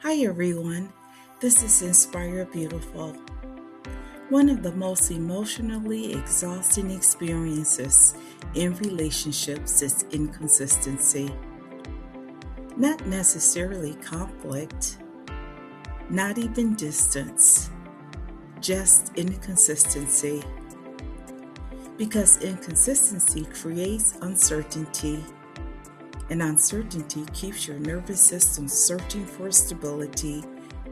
Hi everyone, this is Inspire Beautiful. One of the most emotionally exhausting experiences in relationships is inconsistency. Not necessarily conflict, not even distance, just inconsistency. Because inconsistency creates uncertainty, and uncertainty keeps your nervous system searching for stability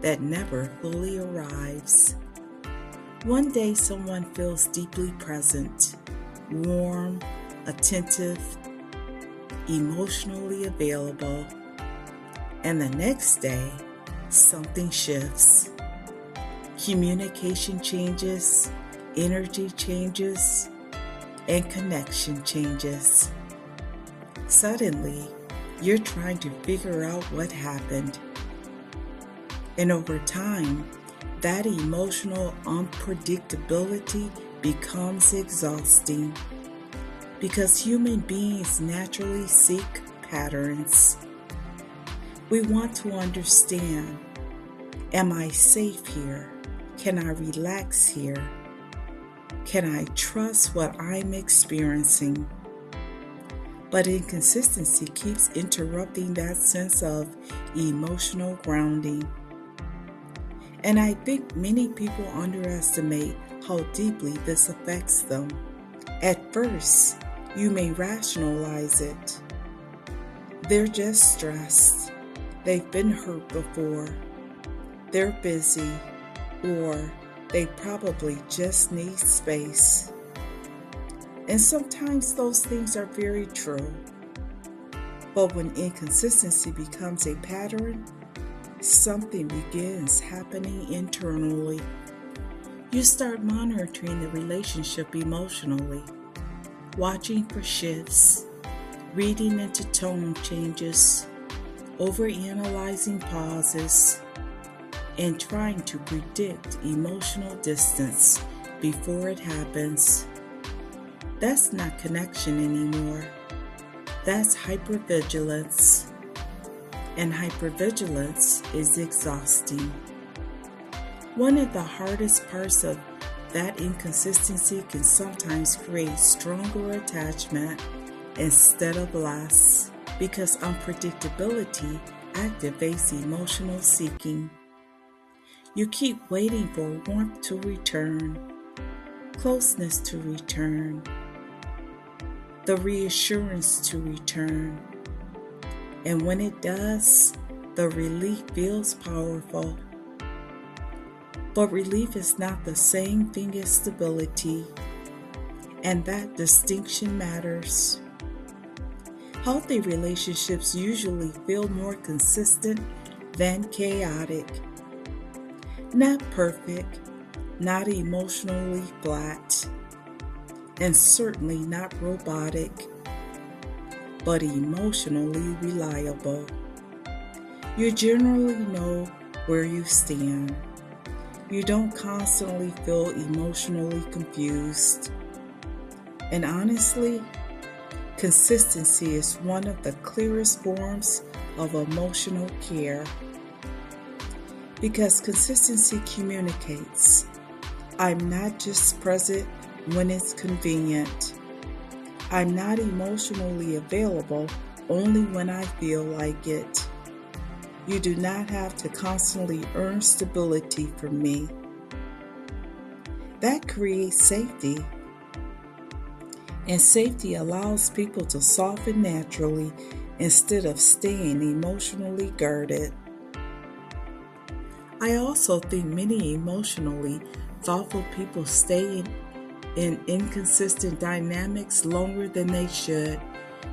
that never fully arrives. One day someone feels deeply present, warm, attentive, emotionally available, and the next day something shifts. Communication changes, energy changes, and connection changes. Suddenly, you're trying to figure out what happened. And over time, that emotional unpredictability becomes exhausting because human beings naturally seek patterns. We want to understand, am I safe here? Can I relax here? Can I trust what I'm experiencing? But inconsistency keeps interrupting that sense of emotional grounding. And I think many people underestimate how deeply this affects them. At first, you may rationalize it. They're just stressed. They've been hurt before. They're busy. Or they probably just need space. And sometimes those things are very true. But when inconsistency becomes a pattern, something begins happening internally. You start monitoring the relationship emotionally, watching for shifts, reading into tone changes, overanalyzing pauses, and trying to predict emotional distance before it happens. That's not connection anymore. That's hypervigilance. And hypervigilance is exhausting. One of the hardest parts of that inconsistency can sometimes create stronger attachment instead of less, because unpredictability activates emotional seeking. You keep waiting for warmth to return, closeness to return, the reassurance to return. And when it does, the relief feels powerful. But relief is not the same thing as stability, and that distinction matters. Healthy relationships usually feel more consistent than chaotic. Not perfect, not emotionally flat, and certainly not robotic, but emotionally reliable. You generally know where you stand. You don't constantly feel emotionally confused. And honestly, consistency is one of the clearest forms of emotional care. Because consistency communicates, I'm not just present when it's convenient. I'm not emotionally available only when I feel like it. You do not have to constantly earn stability from me. That creates safety. And safety allows people to soften naturally instead of staying emotionally guarded. I also think many emotionally thoughtful people stay in inconsistent dynamics longer than they should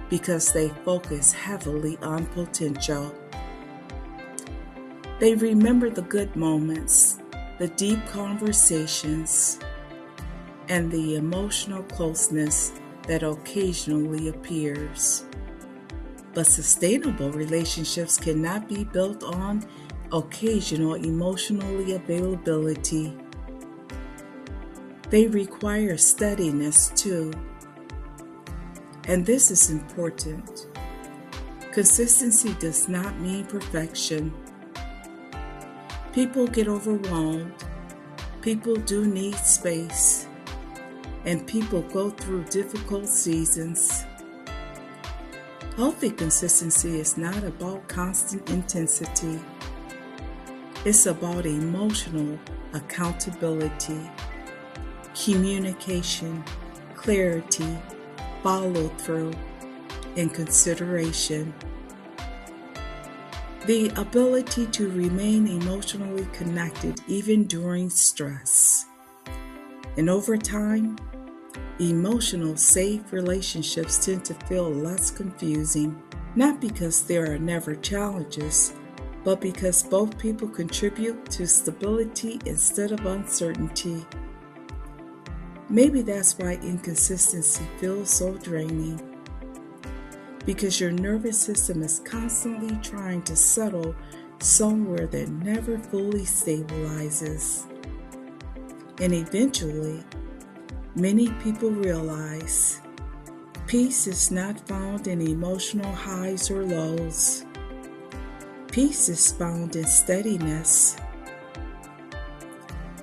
because they focus heavily on potential. They remember the good moments, the deep conversations, and the emotional closeness that occasionally appears. But sustainable relationships cannot be built on occasional emotionally availability. They require steadiness too. And this is important. Consistency does not mean perfection. People get overwhelmed. People do need space. And people go through difficult seasons. Healthy consistency is not about constant intensity. It's about emotional accountability, communication, clarity, follow through, and consideration. The ability to remain emotionally connected even during stress. And over time, emotional, safe relationships tend to feel less confusing, not because there are never challenges, but because both people contribute to stability instead of uncertainty. Maybe that's why inconsistency feels so draining, because your nervous system is constantly trying to settle somewhere that never fully stabilizes. And eventually, many people realize peace is not found in emotional highs or lows. Peace is found in steadiness.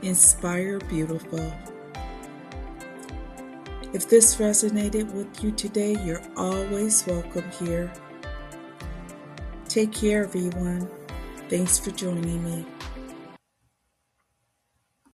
Inspire beautiful. If this resonated with you today, you're always welcome here. Take care, everyone. Thanks for joining me.